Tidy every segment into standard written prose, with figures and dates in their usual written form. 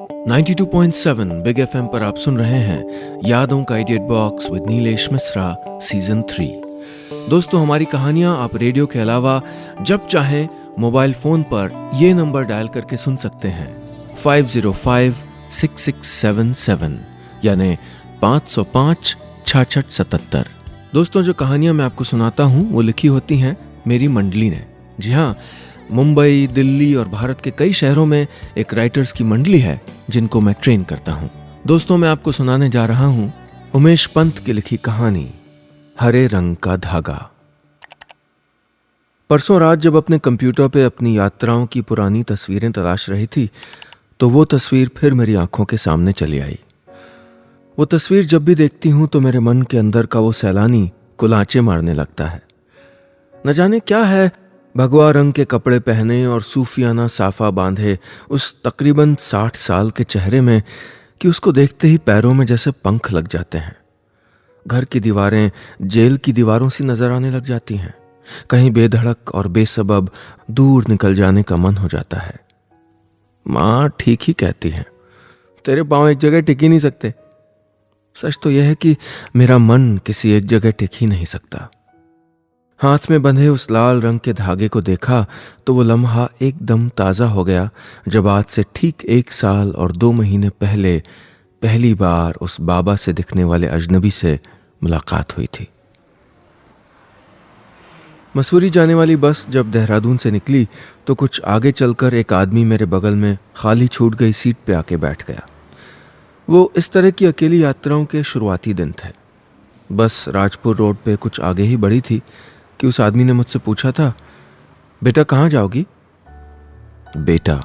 92.7 big FM पर आप सुन रहे हैं यादों का idiot box with Nilesh Mishra season 3। दोस्तों, हमारी कहानियां आप रेडियो के अलावा जब चाहें मोबाइल फोन पर ये नंबर डायल करके सुन सकते हैं 505-6677 यानी 505-6677। दोस्तों, जो कहानियां मैं आपको सुनाता हूं वो लिखी होती हैं मेरी मंडली ने। जी हाँ, मुंबई, दिल्ली और भारत के कई शहरों में एक राइटर्स की मंडली है जिनको मैं ट्रेन करता हूं। दोस्तों, मैं आपको सुनाने जा रहा हूं उमेश पंत की लिखी कहानी हरे रंग का धागा। परसों रात जब अपने कंप्यूटर पे अपनी यात्राओं की पुरानी तस्वीरें तलाश रही थी तो वो तस्वीर फिर मेरी आंखों के सामने चली आई। वो तस्वीर जब भी देखती हूं तो मेरे मन के अंदर का वो सैलानी कुलांचे मारने लगता है। न जाने क्या है भगवा रंग के कपड़े पहने और सूफियाना साफा बांधे उस तकरीबन 60 साल के चेहरे में कि उसको देखते ही पैरों में जैसे पंख लग जाते हैं। घर की दीवारें जेल की दीवारों सी नजर आने लग जाती हैं। कहीं बेधड़क और बेसबब दूर निकल जाने का मन हो जाता है। माँ ठीक ही कहती है, तेरे पांव एक जगह टिक ही नहीं सकते। सच तो यह है कि मेरा मन किसी एक जगह टिक ही नहीं सकता। हाथ में बंधे उस लाल रंग के धागे को देखा तो वो लम्हा एकदम ताजा हो गया जब आज से ठीक 1 साल और 2 महीने पहले पहली बार उस बाबा से दिखने वाले अजनबी से मुलाकात हुई थी। मसूरी जाने वाली बस जब देहरादून से निकली तो कुछ आगे चलकर एक आदमी मेरे बगल में खाली छूट गई सीट पे आके बैठ गया। वो इस तरह की अकेली यात्राओं के शुरुआती दिन थे। बस राजपुर रोड पे कुछ आगे ही बढ़ी थी कि उस आदमी ने मुझसे पूछा था, बेटा कहाँ जाओगी? बेटा,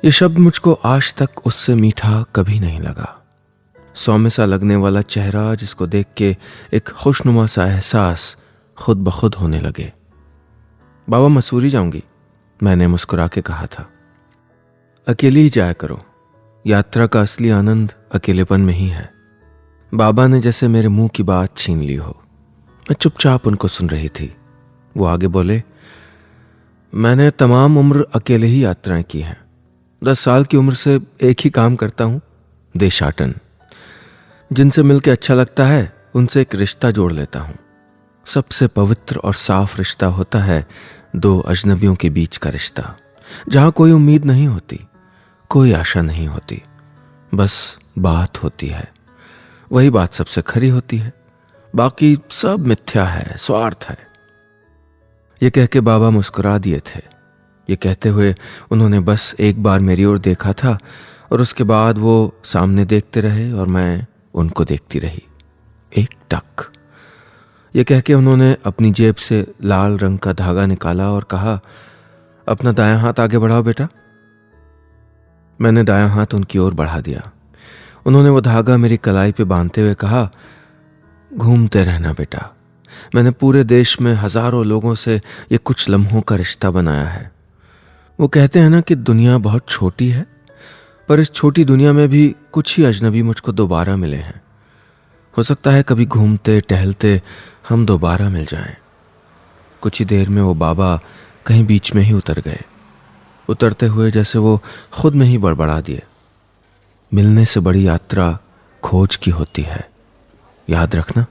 ये शब्द मुझको आज तक उससे मीठा कभी नहीं लगा। सौम्य सा लगने वाला चेहरा जिसको देख के एक खुशनुमा सा एहसास खुद ब खुद होने लगे। बाबा मसूरी जाऊंगी, मैंने मुस्कुरा के कहा था। अकेली ही जाया करो, यात्रा का असली आनंद अकेलेपन में ही है। बाबा ने जैसे मेरे मुंह की बात छीन ली हो। मैं चुपचाप उनको सुन रही थी। वो आगे बोले, मैंने तमाम उम्र अकेले ही यात्राएं की हैं। 10 साल की उम्र से एक ही काम करता हूं, देशाटन। जिनसे मिलके अच्छा लगता है उनसे एक रिश्ता जोड़ लेता हूं। सबसे पवित्र और साफ रिश्ता होता है 2 अजनबियों के बीच का रिश्ता, जहां कोई उम्मीद नहीं होती, कोई आशा नहीं होती, बस बात होती है। वही बात सबसे खरी होती है, बाकी सब मिथ्या है, स्वार्थ है। ये कह के बाबा मुस्कुरा दिए थे। ये कहते हुए उन्होंने बस एक बार मेरी ओर देखा था और उसके बाद वो सामने देखते रहे और मैं उनको देखती रही। एक टक। ये कह के उन्होंने अपनी जेब से लाल रंग का धागा निकाला और कहा, अपना दायां हाथ आगे बढ़ाओ बेटा। मैंने दायां हाथ उनकी ओर बढ़ा दिया। उन्होंने वो धागा मेरी कलाई पे बांधते हुए कहा, घूमते रहना बेटा। मैंने पूरे देश में हजारों लोगों से ये कुछ लम्हों का रिश्ता बनाया है। वो कहते हैं ना कि दुनिया बहुत छोटी है, पर इस छोटी दुनिया में भी कुछ ही अजनबी मुझको दोबारा मिले हैं। हो सकता है कभी घूमते टहलते हम दोबारा मिल जाएं। कुछ ही देर में वो बाबा कहीं बीच में ही उतर गए। उतरते हुए जैसे वो खुद में ही बड़बड़ा दिए, मिलने से बड़ी यात्रा खोज की होती है, याद रखना।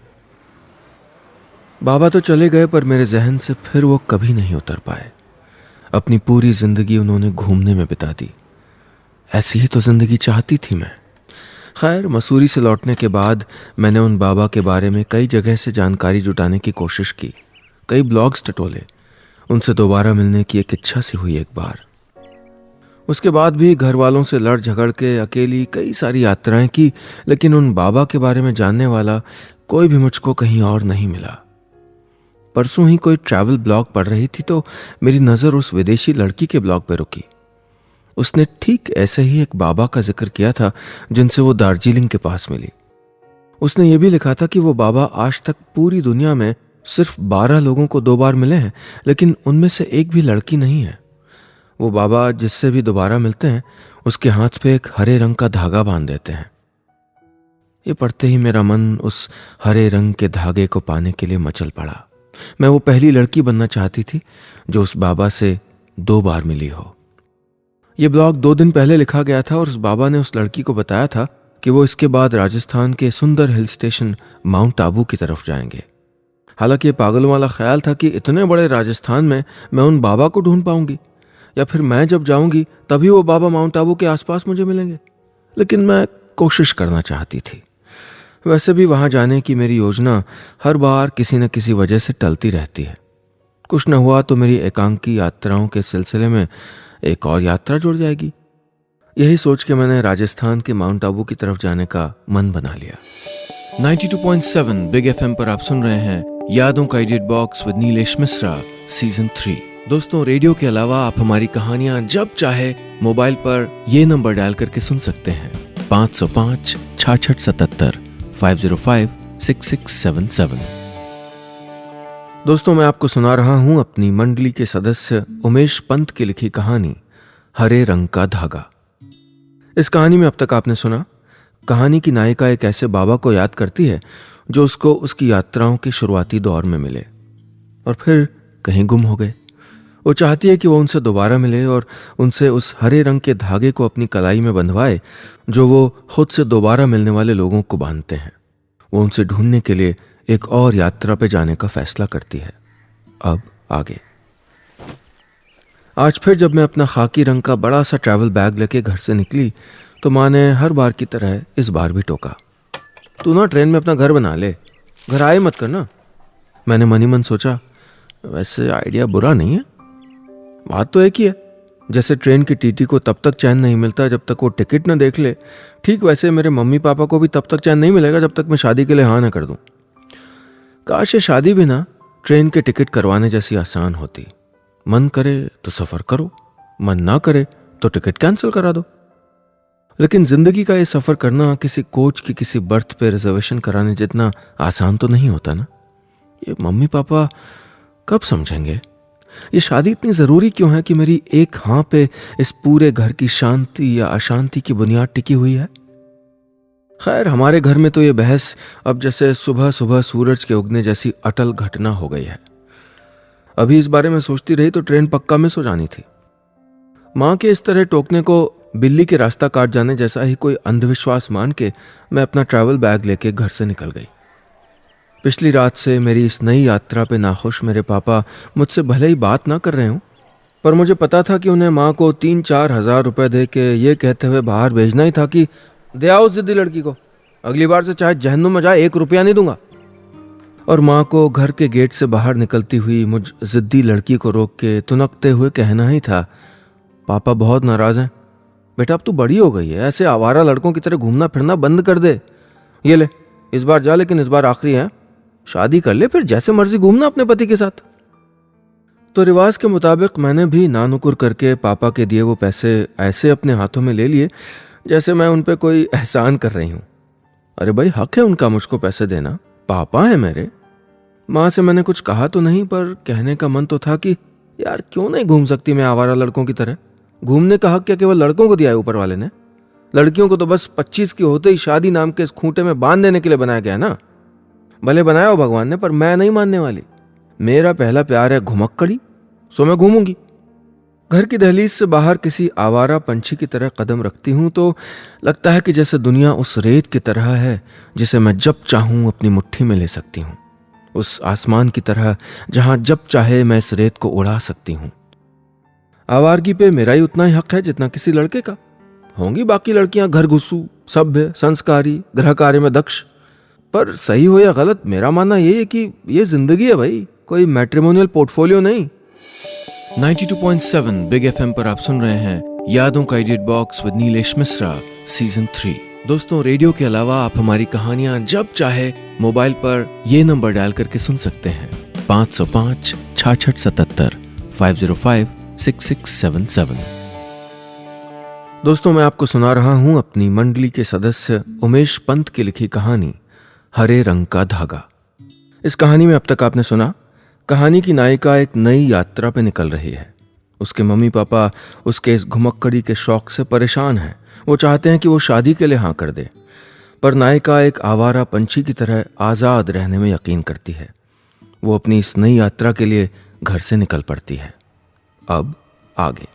बाबा तो चले गए पर मेरे जहन से फिर वो कभी नहीं उतर पाए। अपनी पूरी जिंदगी उन्होंने घूमने में बिता दी। ऐसी ही तो जिंदगी चाहती थी मैं। खैर, मसूरी से लौटने के बाद मैंने उन बाबा के बारे में कई जगह से जानकारी जुटाने की कोशिश की, कई ब्लॉग्स टटोले। उनसे दोबारा मिलने की एक इच्छा सी हुई एक बार। उसके बाद भी घर वालों से लड़ झगड़ के अकेली कई सारी यात्राएं की, लेकिन उन बाबा के बारे में जानने वाला कोई भी मुझको कहीं और नहीं मिला। परसों ही कोई ट्रैवल ब्लॉग पढ़ रही थी तो मेरी नज़र उस विदेशी लड़की के ब्लॉग पर रुकी। उसने ठीक ऐसे ही एक बाबा का जिक्र किया था जिनसे वो दार्जिलिंग के पास मिली। उसने ये भी लिखा था कि वो बाबा आज तक पूरी दुनिया में सिर्फ 12 लोगों को 2 बार मिले हैं, लेकिन उनमें से एक भी लड़की नहीं है। वो बाबा जिससे भी दोबारा मिलते हैं उसके हाथ पे एक हरे रंग का धागा बांध देते हैं। ये पढ़ते ही मेरा मन उस हरे रंग के धागे को पाने के लिए मचल पड़ा। मैं वो पहली लड़की बनना चाहती थी जो उस बाबा से 2 बार मिली हो। ये ब्लॉग 2 दिन पहले लिखा गया था और उस बाबा ने उस लड़की को बताया था कि वो इसके बाद राजस्थान के सुंदर हिल स्टेशन माउंट आबू की तरफ जाएंगे। हालांकि ये पागलों वाला ख्याल था कि इतने बड़े राजस्थान में मैं उन बाबा को ढूंढ पाऊंगी, या फिर मैं जब जाऊंगी तभी वो बाबा माउंट आबू के आसपास मुझे मिलेंगे। लेकिन मैं कोशिश करना चाहती थी। वैसे भी वहां जाने की मेरी योजना हर बार किसी न किसी वजह से टलती रहती है। कुछ न हुआ तो मेरी एकांकी यात्राओं के सिलसिले में एक और यात्रा जुड़ जाएगी। यही सोच के मैंने राजस्थान के माउंट आबू की तरफ जाने का मन बना लिया। 92.7 बिग एफएम पर आप सुन रहे हैं यादों का edit box with Nilesh Mishra season 3। दोस्तों, रेडियो के अलावा आप हमारी कहानियां जब चाहे मोबाइल पर ये नंबर डायल करके सुन सकते हैं 505 6677 505 6677। दोस्तों, मैं आपको सुना रहा हूं अपनी मंडली के सदस्य उमेश पंत की लिखी कहानी हरे रंग का धागा। इस कहानी में अब तक आपने सुना, कहानी की नायिका एक ऐसे बाबा को याद करती है जो उसको उसकी यात्राओं के शुरुआती दौर में मिले और फिर कहीं गुम हो गए। वो चाहती है कि वो उनसे दोबारा मिले और उनसे उस हरे रंग के धागे को अपनी कलाई में बंधवाए जो वो खुद से दोबारा मिलने वाले लोगों को बांधते हैं। वो उनसे ढूंढने के लिए एक और यात्रा पे जाने का फैसला करती है। अब आगे। आज फिर जब मैं अपना खाकी रंग का बड़ा सा ट्रैवल बैग लेके घर से निकली तो माँ ने हर बार की तरह इस बार भी टोका, तू ना ट्रेन में अपना घर बना ले, घर आए मत करना। मैंने मनी मन सोचा, वैसे आइडिया बुरा नहीं है, बात तो एक ही है। जैसे ट्रेन की टीटी को तब तक चैन नहीं मिलता जब तक वो टिकट न देख ले, ठीक वैसे मेरे मम्मी पापा को भी तब तक चैन नहीं मिलेगा जब तक मैं शादी के लिए हाँ ना कर दूं। काश ये शादी भी ना ट्रेन के टिकट करवाने जैसी आसान होती। मन करे तो सफर करो, मन ना करे तो टिकट कैंसिल करा दो। लेकिन जिंदगी का ये सफर करना किसी कोच की किसी बर्थ पे रिजर्वेशन कराने जितना आसान तो नहीं होता ना। ये मम्मी पापा कब समझेंगे? ये शादी इतनी जरूरी क्यों है कि मेरी एक हाँ पे इस पूरे घर की शांति या अशांति की बुनियाद टिकी हुई है? खैर, हमारे घर में तो ये बहस अब जैसे सुबह सुबह सूरज के उगने जैसी अटल घटना हो गई है। अभी इस बारे में सोचती रही तो ट्रेन पक्का मिस हो जानी थी। माँ के इस तरह टोकने को बिल्ली के रास्ता काट जाने जैसा ही कोई अंधविश्वास मान के मैं अपना ट्रैवल बैग लेके घर से निकल गई। पिछली रात से मेरी इस नई यात्रा पे नाखुश मेरे पापा मुझसे भले ही बात ना कर रहे हों, पर मुझे पता था कि उन्हें माँ को 3-4 हज़ार रुपए दे के ये कहते हुए बाहर भेजना ही था कि दे आओ जिद्दी लड़की को, अगली बार से चाहे जहन्नुम में जाए 1 रुपया नहीं दूंगा। और माँ को घर के गेट से बाहर निकलती हुई मुझ जिद्दी लड़की को रोक के तुनकते हुए कहना ही था, पापा बहुत नाराज हैं, बेटा अब तू बड़ी हो गई है, ऐसे आवारा लड़कों की तरह घूमना फिरना बंद कर दे। ये ले, इस बार जा, लेकिन इस बार आखिरी है, शादी कर ले, फिर जैसे मर्जी घूमना अपने पति के साथ। तो रिवाज के मुताबिक मैंने भी नानुकुर करके पापा के दिए वो पैसे ऐसे अपने हाथों में ले लिए जैसे मैं उन पे कोई एहसान कर रही हूं। अरे भाई, हक है उनका मुझको पैसे देना, पापा है मेरे। माँ से मैंने कुछ कहा तो नहीं, पर कहने का मन तो था कि यार क्यों नहीं घूम सकती मैं आवारा लड़कों की तरह। घूमने का हक क्या केवल लड़कों को दिया है ऊपर वाले ने? लड़कियों को तो बस 25 की होते ही शादी नाम के इस खूंटे में बांध देने के लिए बनाया गया ना। भले बनाया हो भगवान ने, पर मैं नहीं मानने वाली। मेरा पहला प्यार है घुमक्कड़ी, सो मैं घूमूंगी। घर की दहलीज से बाहर किसी आवारा पंछी की तरह कदम रखती हूं तो लगता है कि जैसे दुनिया उस रेत की तरह है जिसे मैं जब चाहूं अपनी मुट्ठी में ले सकती हूं, उस आसमान की तरह जहां जब चाहे मैं इस रेत को उड़ा सकती हूं। आवारगी पे मेरा ही उतना ही हक है जितना किसी लड़के का। होंगी बाकी लड़कियां घर घुसू, सभ्य, संस्कारी, गृह कार्य में दक्ष, पर सही हो या गलत मेरा मानना यही है कि ये जिंदगी है भाई, कोई मैट्रिमोनियल पोर्टफोलियो नहीं। 92.7 बिग एफएम पर आप सुन रहे हैं यादों का edit box with Nilesh Mishra season 3। दोस्तों, रेडियो के अलावा आप हमारी कहानियां जब चाहे मोबाइल पर ये नंबर डायल करके सुन सकते हैं 505 6677 505 6677। दोस्तों, मैं आपको सुना रहा हूं अपनी मंडली के सदस्य उमेश पंत की लिखी कहानी हरे रंग का धागा। इस कहानी में अब तक आपने सुना, कहानी की नायिका एक नई यात्रा पे निकल रही है। उसके मम्मी पापा उसके इस घुमक्कड़ी के शौक से परेशान हैं। वो चाहते हैं कि वो शादी के लिए हाँ कर दे, पर नायिका एक आवारा पंछी की तरह आज़ाद रहने में यकीन करती है। वो अपनी इस नई यात्रा के लिए घर से निकल पड़ती है। अब आगे।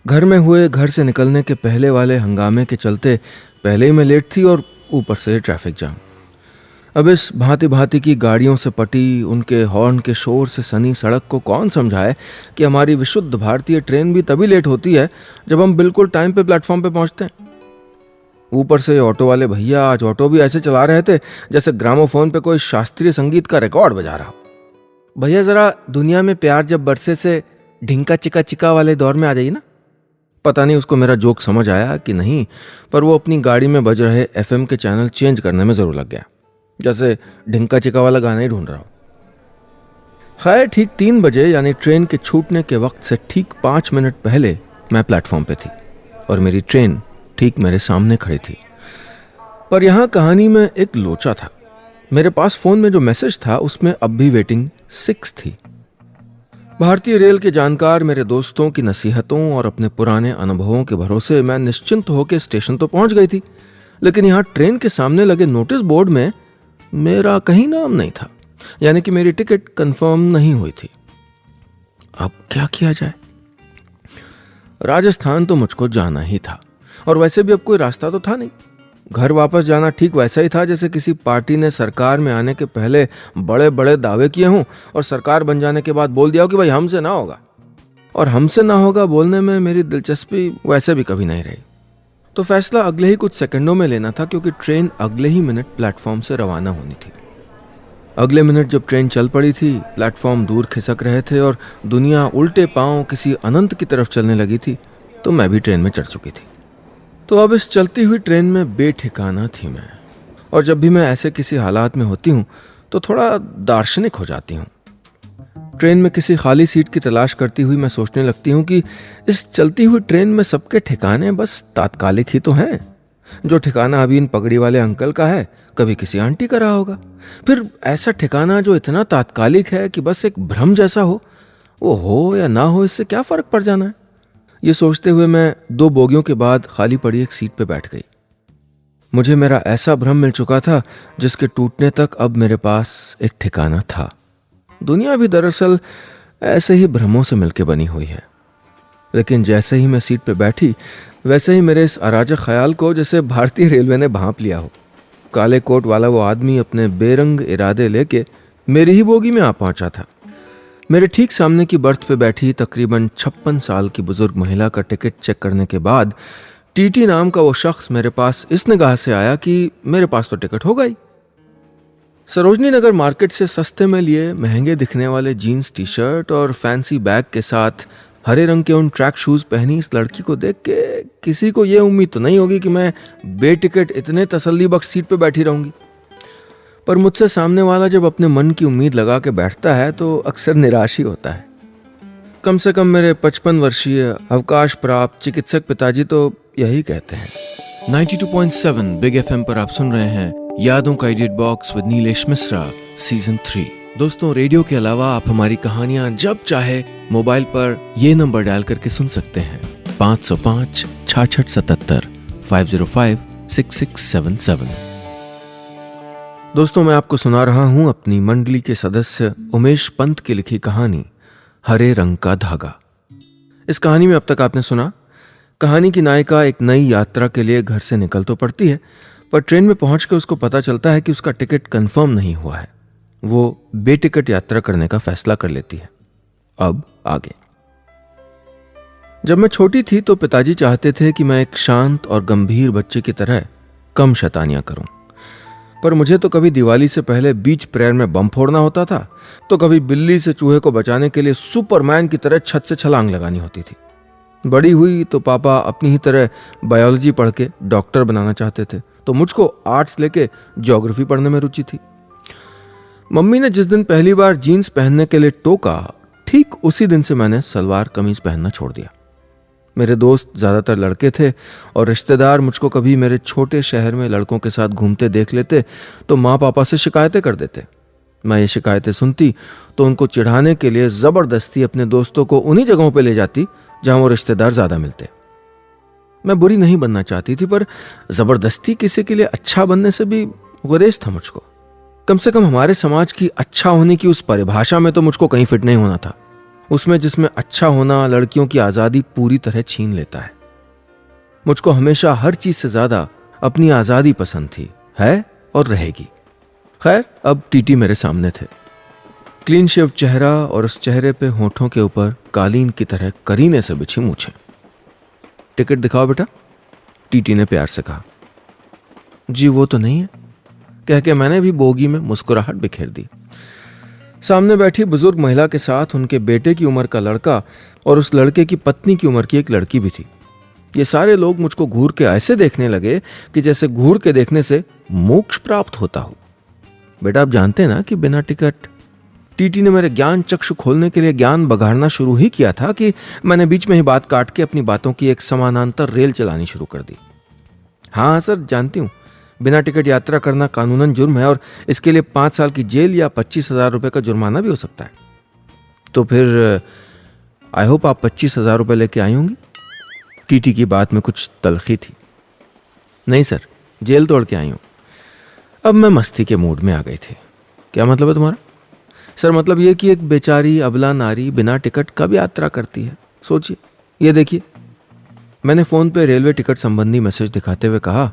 घर में हुए घर से निकलने के पहले वाले हंगामे के चलते पहले ही मैं लेट थी और ऊपर से ट्रैफिक जाम। अब इस भांति भांति की गाड़ियों से पटी, उनके हॉर्न के शोर से सनी सड़क को कौन समझाए कि हमारी विशुद्ध भारतीय ट्रेन भी तभी लेट होती है जब हम बिल्कुल टाइम पे प्लेटफॉर्म पे पहुंचते हैं। ऊपर से ऑटो वाले भैया आज ऑटो भी ऐसे चला रहे थे जैसे ग्रामोफोन पे कोई शास्त्रीय संगीत का रिकॉर्ड बजा रहा हो। भैया जरा दुनिया में प्यार जब बरसे से ढिंका चिका चिका वाले दौर में आ जाइए ना। पता नहीं उसको मेरा जोक समझ आया कि नहीं, पर वो अपनी गाड़ी में बज रहे एफएम के चैनल चेंज करने में जरूर लग गया, जैसे ढिंका चिका वाला गाना ही ढूंढ रहा हो। खैर ठीक 3 बजे यानी ट्रेन के छूटने के वक्त से ठीक 5 मिनट पहले मैं प्लेटफॉर्म पे थी और मेरी ट्रेन ठीक मेरे सामने खड़ी थी। पर यहां कहानी में एक लोचा था। मेरे पास फोन में जो मैसेज था उसमें अब भी वेटिंग 6 थी। भारतीय रेल के जानकार मेरे दोस्तों की नसीहतों और अपने पुराने अनुभवों के भरोसे मैं निश्चिंत होकर स्टेशन तो पहुंच गई थी, लेकिन यहां ट्रेन के सामने लगे नोटिस बोर्ड में मेरा कहीं नाम नहीं था, यानी कि मेरी टिकट कंफर्म नहीं हुई थी। अब क्या किया जाए? राजस्थान तो मुझको जाना ही था और वैसे भी अब कोई रास्ता तो था नहीं। घर वापस जाना ठीक वैसा ही था जैसे किसी पार्टी ने सरकार में आने के पहले बड़े बड़े दावे किए हों और सरकार बन जाने के बाद बोल दिया हो कि भाई हमसे ना होगा। और हमसे ना होगा बोलने में मेरी दिलचस्पी वैसे भी कभी नहीं रही। तो फैसला अगले ही कुछ सेकंडों में लेना था, क्योंकि ट्रेन अगले ही मिनट प्लेटफॉर्म से रवाना होनी थी। अगले मिनट जब ट्रेन चल पड़ी थी, प्लेटफॉर्म दूर खिसक रहे थे और दुनिया उल्टे पांव किसी अनंत की तरफ चलने लगी थी, तो मैं भी ट्रेन में चढ़ चुकी थी। तो अब इस चलती हुई ट्रेन में बेठिकाना थी मैं। और जब भी मैं ऐसे किसी हालात में होती हूँ तो थोड़ा दार्शनिक हो जाती हूँ। ट्रेन में किसी खाली सीट की तलाश करती हुई मैं सोचने लगती हूँ कि इस चलती हुई ट्रेन में सबके ठिकाने बस तात्कालिक ही तो हैं। जो ठिकाना अभी इन पगड़ी वाले अंकल का है, कभी किसी आंटी का रहा होगा। फिर ऐसा ठिकाना जो इतना तात्कालिक है कि बस एक भ्रम जैसा वो हो या ना हो, इससे क्या फर्क पड़ जाना है। ये सोचते हुए मैं 2 बोगियों के बाद खाली पड़ी एक सीट पे बैठ गई। मुझे मेरा ऐसा भ्रम मिल चुका था जिसके टूटने तक अब मेरे पास एक ठिकाना था। दुनिया भी दरअसल ऐसे ही भ्रमों से मिलकर बनी हुई है। लेकिन जैसे ही मैं सीट पे बैठी, वैसे ही मेरे इस अराजक ख्याल को जैसे भारतीय रेलवे ने भांप लिया हो। काले कोट वाला वो आदमी अपने बेरंग इरादे लेके मेरी ही बोगी में आ पहुंचा था। मेरे ठीक सामने की बर्थ पे बैठी तकरीबन 56 साल की बुजुर्ग महिला का टिकट चेक करने के बाद टीटी नाम का वो शख्स मेरे पास इस निगाह से आया कि मेरे पास तो टिकट हो गई। सरोजनी नगर मार्केट से सस्ते में लिए महंगे दिखने वाले जीन्स टी शर्ट और फैंसी बैग के साथ हरे रंग के उन ट्रैक शूज पहनी इस लड़की को देख के किसी को ये उम्मीद तो नहीं होगी कि मैं बेटिकट इतने तसल्ली बख्श सीट पे बैठी रहूंगी। पर मुझसे सामने वाला जब अपने मन की उम्मीद लगा के बैठता है तो अक्सर निराश ही होता है। कम से कम मेरे 55 वर्षीय अवकाश प्राप्त चिकित्सक पिताजी तो यही कहते हैं। 92.7 बिग एफएम पर आप सुन रहे हैं यादों का edit box with Nilesh Mishra season 3। दोस्तों, रेडियो के अलावा आप हमारी कहानियां जब चाहे मोबाइल पर ये नंबर डायल करके सुन सकते हैं 505 6677 505 6677। दोस्तों, मैं आपको सुना रहा हूं अपनी मंडली के सदस्य उमेश पंत की लिखी कहानी हरे रंग का धागा। इस कहानी में अब तक आपने सुना, कहानी की नायिका एक नई यात्रा के लिए घर से निकल तो पड़ती है, पर ट्रेन में पहुंच के उसको पता चलता है कि उसका टिकट कंफर्म नहीं हुआ है। वो बेटिकट यात्रा करने का फैसला कर लेती है। अब आगे। जब मैं छोटी थी तो पिताजी चाहते थे कि मैं एक शांत और गंभीर बच्चे की तरह कम शैतानियां करूं। पर मुझे तो कभी दिवाली से पहले बीच प्रेयर में बम फोड़ना होता था, तो कभी बिल्ली से चूहे को बचाने के लिए सुपरमैन की तरह छत से छलांग लगानी होती थी। बड़ी हुई तो पापा अपनी ही तरह बायोलॉजी पढ़ के डॉक्टर बनाना चाहते थे, तो मुझको आर्ट्स लेके ज्योग्राफी पढ़ने में रुचि थी। मम्मी ने जिस दिन पहली बार जीन्स पहनने के लिए टोका, ठीक उसी दिन से मैंने सलवार कमीज पहनना छोड़ दिया। मेरे दोस्त ज्यादातर लड़के थे और रिश्तेदार मुझको कभी मेरे छोटे शहर में लड़कों के साथ घूमते देख लेते तो माँ पापा से शिकायतें कर देते। मैं ये शिकायतें सुनती तो उनको चिढ़ाने के लिए जबरदस्ती अपने दोस्तों को उन्हीं जगहों पे ले जाती जहां वो रिश्तेदार ज्यादा मिलते। मैं बुरी नहीं बनना चाहती थी, पर जबरदस्ती किसी के लिए अच्छा बनने से भी गुरेज था मुझको। कम से कम हमारे समाज की अच्छा होने की उस परिभाषा में तो मुझको कहीं फिट नहीं होना था। उसमें जिसमें अच्छा होना लड़कियों की आज़ादी पूरी तरह छीन लेता है। मुझको हमेशा हर चीज से ज्यादा अपनी आज़ादी पसंद थी, है और रहेगी। खैर, अब टीटी मेरे सामने थे, क्लीन शेव चेहरा और उस चेहरे पे होठों के ऊपर कालीन की तरह करीने से बिछी मूछें। टिकट दिखाओ बेटा, टीटी ने प्यार से कहा। जी वो तो नहीं है, कह के मैंने भी बोगी में मुस्कुराहट बिखेर दी। सामने बैठी बुजुर्ग महिला के साथ उनके बेटे की उम्र का लड़का और उस लड़के की पत्नी की उम्र की एक लड़की भी थी। ये सारे लोग मुझको घूर के ऐसे देखने लगे कि जैसे घूर के देखने से मोक्ष प्राप्त होता हो। बेटा आप जानते हैं ना कि बिना टिकट। टीटी ने मेरे ज्ञान चक्षु खोलने के लिए ज्ञान बघाड़ना शुरू ही किया था कि मैंने बीच में ही बात काट के अपनी बातों की एक समानांतर रेल चलानी शुरू कर दी। हाँ सर, जानती हूँ बिना टिकट यात्रा करना कानूनन जुर्म है और इसके लिए 5 साल की जेल या 25,000 रुपए का जुर्माना भी हो सकता है। तो फिर आई होप आप 25,000 रुपए लेके आई होंगी। टीटी की बात में कुछ तलखी थी। नहीं सर, जेल तोड़ के आई हूं। अब मैं मस्ती के मूड में आ गई थी। क्या मतलब है तुम्हारा? सर मतलब ये कि एक बेचारी अबला नारी बिना टिकट कब यात्रा करती है, सोचिए। ये देखिए, मैंने फोन पे रेलवे टिकट संबंधी मैसेज दिखाते हुए कहा,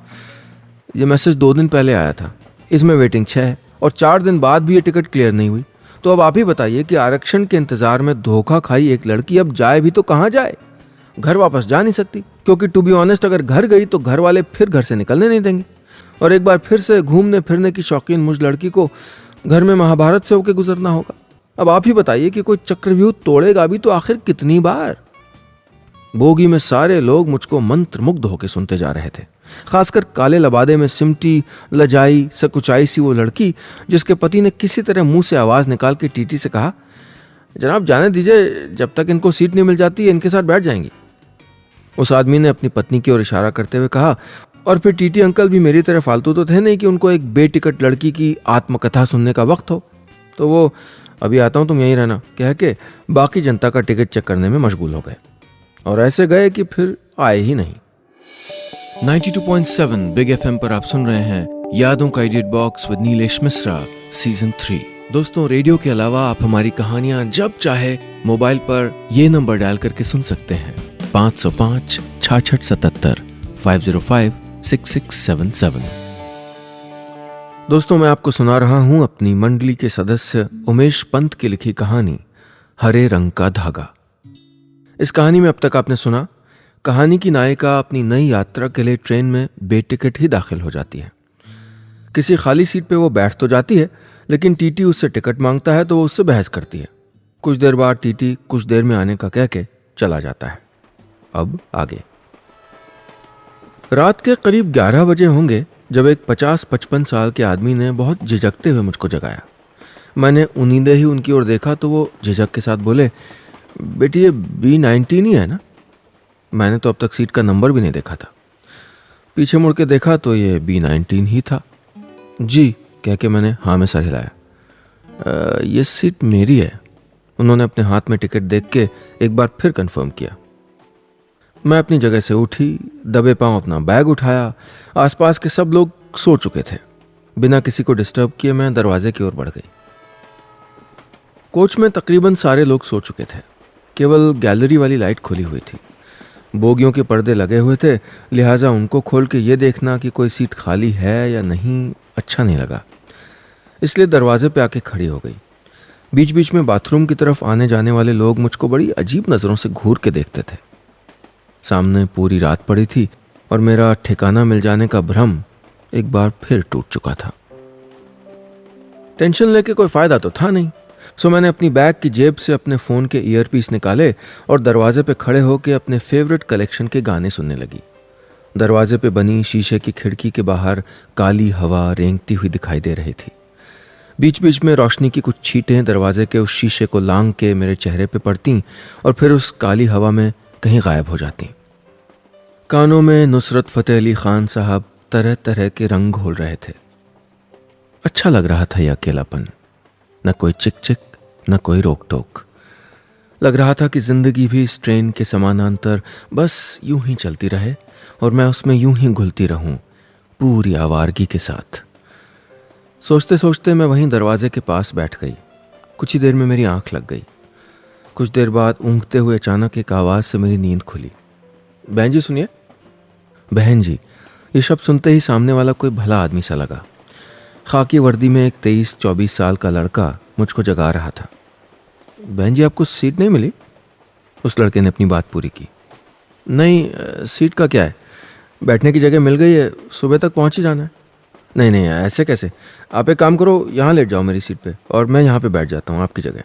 ये मैसेज 2 दिन पहले आया था, इसमें वेटिंग 6 है और 4 दिन बाद भी ये टिकट क्लियर नहीं हुई। तो अब आप ही बताइए कि आरक्षण के इंतजार में धोखा खाई एक लड़की अब जाए भी तो कहाँ जाए? घर वापस जा नहीं सकती, क्योंकि टू बी ऑनेस्ट अगर घर गई तो घर वाले फिर घर से निकलने नहीं देंगे और एक बार फिर से घूमने फिरने की शौकीन मुझ लड़की को घर में महाभारत से होकर गुजरना होगा। अब आप ही बताइए कि कोई चक्रव्यूह तोड़ेगा भी तो आखिर कितनी बार? बोगी में सारे लोग मुझको मंत्रमुग्ध होकर सुनते जा रहे थे, खासकर काले लबादे में सिमटी लजाई सकुचाई सी वो लड़की जिसके पति ने किसी तरह मुंह से आवाज निकाल के टीटी से कहा, जनाब जाने दीजिए, जब तक इनको सीट नहीं मिल जाती इनके साथ बैठ जाएंगी। उस आदमी ने अपनी पत्नी की ओर इशारा करते हुए कहा, और फिर टीटी अंकल भी मेरी तरह फालतू तो थे नहीं कि उनको एक बेटिकट लड़की की आत्मकथा सुनने का वक्त हो। तो वो अभी आता हूं, तुम यहीं रहना कह के बाकी जनता का टिकट चेक करने में मशगूल हो गए और ऐसे गए कि फिर आए ही नहीं। 92.7 बिग एफएम पर आप सुन रहे हैं यादों का edit box with Nilesh Mishra season 3। दोस्तों, रेडियो के अलावा आप हमारी कहानियां जब चाहे मोबाइल पर ये नंबर डायल करके सुन सकते हैं, 505 66 77 505 6677। दोस्तों, मैं आपको सुना रहा हूं अपनी मंडली के सदस्य उमेश पंत की लिखी कहानी हरे रंग का धागा। इस कहानी में अब तक आपने सुना, कहानी की नायिका अपनी नई यात्रा के लिए ट्रेन में बेटिकट ही दाखिल हो जाती है। किसी खाली सीट पे वो बैठ तो जाती है, लेकिन टीटी उससे टिकट मांगता है तो वो उससे बहस करती है। कुछ देर बाद टीटी कुछ देर में आने का कह के चला जाता है। अब आगे। रात के करीब 11 बजे होंगे जब एक 50-55 साल के आदमी ने बहुत झिझकते हुए मुझको जगाया। मैंने उन्नीदे ही उनकी ओर देखा तो वो झिझक के साथ बोले, बेटी ये B19 ही है ना? मैंने तो अब तक सीट का नंबर भी नहीं देखा था। पीछे मुड़ के देखा तो ये B19 ही था। जी कह के मैंने हाँ में सर हिलाया। ये सीट मेरी है। उन्होंने अपने हाथ में टिकट देख के एक बार फिर कंफर्म किया। मैं अपनी जगह से उठी, दबे पांव अपना बैग उठाया। आसपास के सब लोग सो चुके थे। बिना किसी को डिस्टर्ब किए मैं दरवाजे की ओर बढ़ गई। कोच में तकरीबन सारे लोग सो चुके थे, केवल गैलरी वाली लाइट खुली हुई थी। बोगियों के पर्दे लगे हुए थे, लिहाजा उनको खोल के ये देखना कि कोई सीट खाली है या नहीं अच्छा नहीं लगा, इसलिए दरवाजे पे आके खड़ी हो गई। बीच बीच में बाथरूम की तरफ आने जाने वाले लोग मुझको बड़ी अजीब नज़रों से घूर के देखते थे। सामने पूरी रात पड़ी थी और मेरा ठिकाना मिल जाने का भ्रम एक बार फिर टूट चुका था। टेंशन लेके कोई फायदा तो था नहीं, सो मैंने अपनी बैग की जेब से अपने फ़ोन के ईयरपीस निकाले और दरवाजे पे खड़े होकर अपने फेवरेट कलेक्शन के गाने सुनने लगी। दरवाजे पे बनी शीशे की खिड़की के बाहर काली हवा रेंगती हुई दिखाई दे रही थी। बीच बीच में रोशनी की कुछ छींटें दरवाजे के उस शीशे को लांग के मेरे चेहरे पे पड़ती और फिर उस काली हवा में कहीं गायब हो जाती। कानों में नुसरत फतेह अली खान साहब तरह तरह के रंग घोल रहे थे। अच्छा लग रहा था यह अकेलापन, न कोई चिक चिक न कोई रोक टोक। लग रहा था कि जिंदगी भी इस ट्रेन के समानांतर बस यूं ही चलती रहे और मैं उसमें यूं ही घुलती रहूं पूरी आवारगी के साथ। सोचते सोचते मैं वहीं दरवाजे के पास बैठ गई। कुछ ही देर में मेरी आंख लग गई। कुछ देर बाद ऊँघते हुए अचानक एक आवाज़ से मेरी नींद खुली। बहन जी सुनिए। बहन जी, ये शब्द सुनते ही सामने वाला कोई भला आदमी सा लगा। खाकी वर्दी में एक 23-24 साल का लड़का मुझको जगा रहा था। बहन जी, आपको सीट नहीं मिली? उस लड़के ने अपनी बात पूरी की। नहीं, सीट का क्या है, बैठने की जगह मिल गई है, सुबह तक पहुंच ही जाना है। नहीं नहीं, ऐसे कैसे? आप एक काम करो, यहाँ लेट जाओ मेरी सीट पे और मैं यहाँ पे बैठ जाता हूँ आपकी जगह।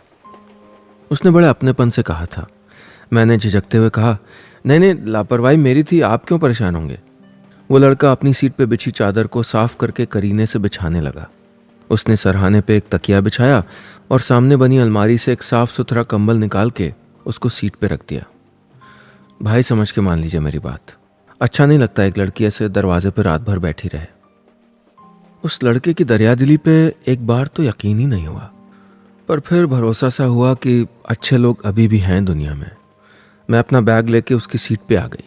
उसने बड़े अपनेपन से कहा था। मैंने झिझकते हुए कहा, नहीं नहीं, लापरवाही मेरी थी, आप क्यों परेशान होंगे। वो लड़का अपनी सीट पे बिछी चादर को साफ करके करीने से बिछाने लगा। उसने सरहाने पे एक तकिया बिछाया और सामने बनी अलमारी से एक साफ सुथरा कंबल निकाल के उसको सीट पे रख दिया। भाई समझ के मान लीजिए मेरी बात, अच्छा नहीं लगता एक लड़की ऐसे दरवाजे पर रात भर बैठी रहे। उस लड़के की दरियादिली पे एक बार तो यकीन ही नहीं हुआ, पर फिर भरोसा सा हुआ कि अच्छे लोग अभी भी हैं दुनिया में। मैं अपना बैग लेके उसकी सीट पे आ गई।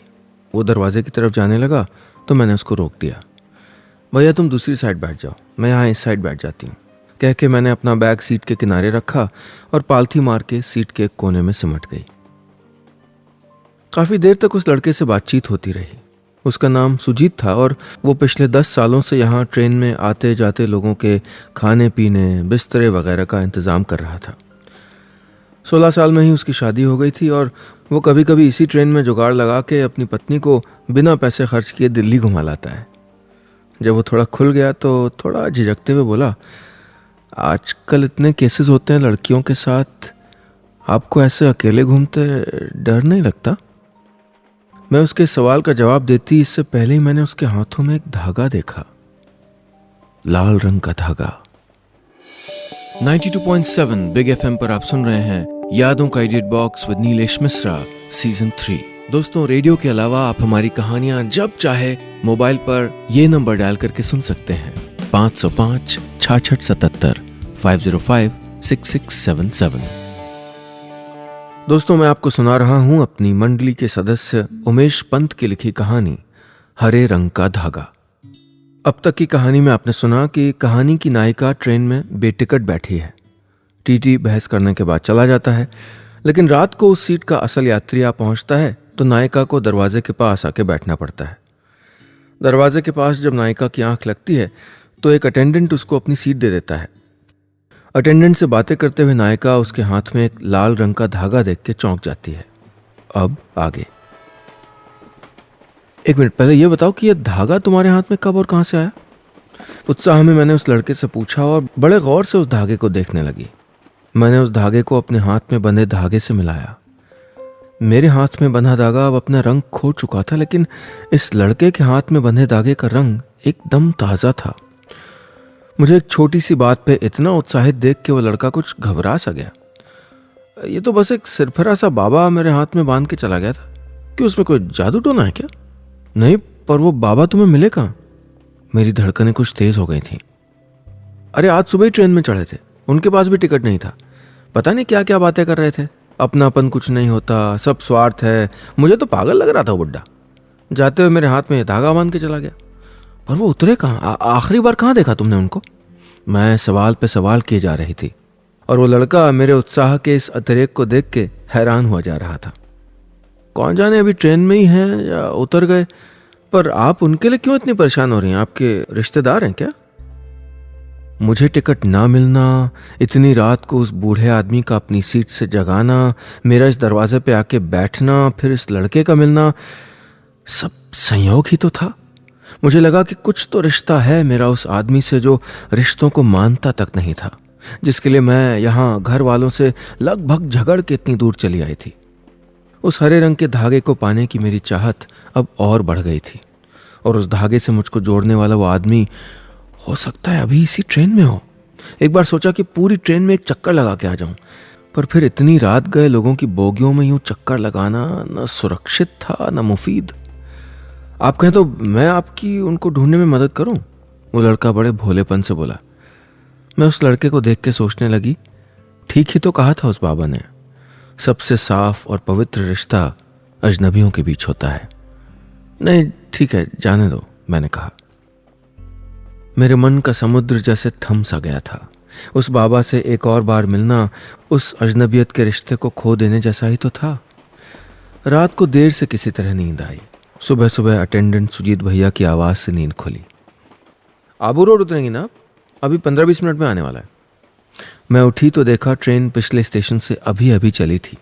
वो दरवाजे की तरफ जाने लगा तो मैंने उसको रोक दिया। भैया तुम दूसरी साइड बैठ जाओ, मैं यहाँ इस साइड बैठ जाती हूँ, कह के मैंने अपना बैग सीट के किनारे रखा और पालथी मार के सीट के एक कोने में सिमट गई। काफ़ी देर तक उस लड़के से बातचीत होती रही। उसका नाम सुजीत था और वो पिछले 10 सालों से यहाँ ट्रेन में आते जाते लोगों के खाने पीने, बिस्तरे वगैरह का इंतज़ाम कर रहा था। 16 साल में ही उसकी शादी हो गई थी और वो कभी कभी इसी ट्रेन में जुगाड़ लगा के अपनी पत्नी को बिना पैसे खर्च किए दिल्ली घुमा लाता है। जब वो थोड़ा खुल गया तो थोड़ा झिझकते हुए बोला, आजकल इतने केसेस होते हैं लड़कियों के साथ, आपको ऐसे अकेले घूमते डर नहीं लगता? मैं उसके सवाल का जवाब देती इससे पहले ही मैंने उसके हाथों में एक धागा देखा, लाल रंग का धागा। 92.7 बिग एफएम पर आप सुन रहे हैं यादों का edit box with Nilesh Mishra season 3। दोस्तों, रेडियो के अलावा आप हमारी कहानियां जब चाहे मोबाइल पर ये नंबर डायल करके सुन सकते हैं, 505-6677 505-6677। दोस्तों, मैं आपको सुना रहा हूं अपनी मंडली के सदस्य उमेश पंत की लिखी कहानी हरे रंग का धागा। अब तक की कहानी में आपने सुना कि कहानी की नायिका ट्रेन में बेटिकट बैठी है। टीटी बहस करने के बाद चला जाता है, लेकिन रात को उस सीट का असल यात्री आ पहुंचता है तो नायिका को दरवाजे के पास आके बैठना पड़ता है। दरवाजे के पास जब नायिका की आंख लगती है तो एक अटेंडेंट उसको अपनी सीट दे देता है। अटेंडेंट से बातें करते हुए नायिका उसके हाथ में एक लाल रंग का धागा देख के चौंक जाती है। अब आगे। एक मिनट, पहले ये बताओ कि यह धागा तुम्हारे हाथ में कब और कहां से आया? उत्साह में मैंने उस लड़के से पूछा और बड़े गौर से उस धागे को देखने लगी। मैंने उस धागे को अपने हाथ में बंधे धागे से मिलाया। मेरे हाथ में बंधा धागा अब अपना रंग खो चुका था, लेकिन इस लड़के के हाथ में बंधे धागे का रंग एकदम ताज़ा था। मुझे एक छोटी सी बात पे इतना उत्साहित देख के वो लड़का कुछ घबरा सा गया। ये तो बस एक सिरफरा सा बाबा मेरे हाथ में बांध के चला गया था, कि उसमें कोई जादू टोना है क्या? नहीं, पर वो बाबा तुम्हें मिले कहाँ? मेरी धड़कनें कुछ तेज हो गई थी। अरे आज सुबह ही ट्रेन में चढ़े थे, उनके पास भी टिकट नहीं था। पता नहीं क्या क्या बातें कर रहे थे, अपनापन कुछ नहीं होता, सब स्वार्थ है। मुझे तो पागल लग रहा था वो बुड्ढा। जाते हुए मेरे हाथ में धागा बांध के चला गया। पर वो उतरे कहाँ? आखिरी बार कहाँ देखा तुमने उनको? मैं सवाल पे सवाल किए जा रही थी और वो लड़का मेरे उत्साह के इस अतिरेक को देख के हैरान हुआ जा रहा था। कौन जाने अभी ट्रेन में ही हैं या उतर गए। पर आप उनके लिए क्यों इतनी परेशान हो रही हैं? आपके रिश्तेदार हैं क्या? मुझे टिकट ना मिलना, इतनी रात को उस बूढ़े आदमी का अपनी सीट से जगाना, मेरा इस दरवाजे पे आके बैठना, फिर इस लड़के का मिलना, सब संयोग ही तो था। मुझे लगा कि कुछ तो रिश्ता है मेरा उस आदमी से जो रिश्तों को मानता तक नहीं था, जिसके लिए मैं यहाँ घर वालों से लगभग झगड़ के इतनी दूर चली आई थी। उस हरे रंग के धागे को पाने की मेरी चाहत अब और बढ़ गई थी और उस धागे से मुझको जोड़ने वाला वो आदमी हो सकता है अभी इसी ट्रेन में हो। एक बार सोचा कि पूरी ट्रेन में एक चक्कर लगा के आ जाऊं, पर फिर इतनी रात गए लोगों की बोगियों में यूं चक्कर लगाना न सुरक्षित था न मुफीद। आप कहें तो मैं आपकी उनको ढूंढने में मदद करूं? वो लड़का बड़े भोलेपन से बोला। मैं उस लड़के को देख के सोचने लगी, ठीक ही तो कहा था उस बाबा ने, सबसे साफ और पवित्र रिश्ता अजनबियों के बीच होता है। नहीं ठीक है, जाने दो, मैंने कहा। मेरे मन का समुद्र जैसे थम सा गया था। उस बाबा से एक और बार मिलना उस अजनबियत के रिश्ते को खो देने जैसा ही तो था। रात को देर से किसी तरह नींद आई। सुबह सुबह अटेंडेंट सुजीत भैया की आवाज़ से नींद खुली। आबू रोड उतरेंगी ना, अभी 15-20 मिनट में आने वाला है। मैं उठी तो देखा ट्रेन पिछले स्टेशन से अभी अभी चली थी।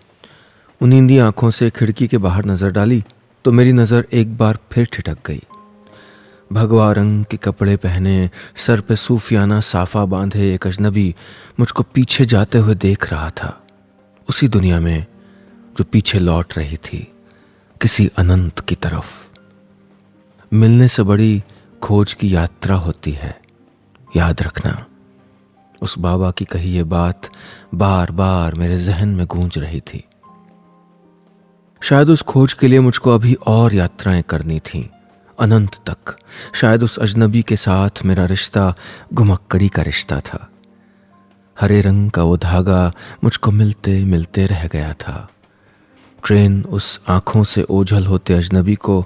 नींदी आंखों से खिड़की के बाहर नज़र डाली तो मेरी नज़र एक बार फिर ठिठक गई। भगवा रंग के कपड़े पहने, सर पे सूफियाना साफा बांधे एक अजनबी मुझको पीछे जाते हुए देख रहा था, उसी दुनिया में जो पीछे लौट रही थी, किसी अनंत की तरफ। मिलने से बड़ी खोज की यात्रा होती है, याद रखना। उस बाबा की कही ये बात बार बार मेरे जहन में गूंज रही थी। शायद उस खोज के लिए मुझको अभी और यात्राएं करनी थीं, अनंत तक। शायद उस अजनबी के साथ मेरा रिश्ता घुमक्कड़ी का रिश्ता था। हरे रंग का वो धागा मुझको मिलते मिलते रह गया था। ट्रेन उस आंखों से ओझल होते अजनबी को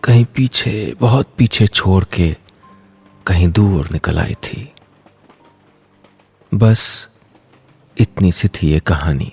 कहीं पीछे, बहुत पीछे छोड़ के कहीं दूर निकल आई थी। बस इतनी सी थी ये कहानी।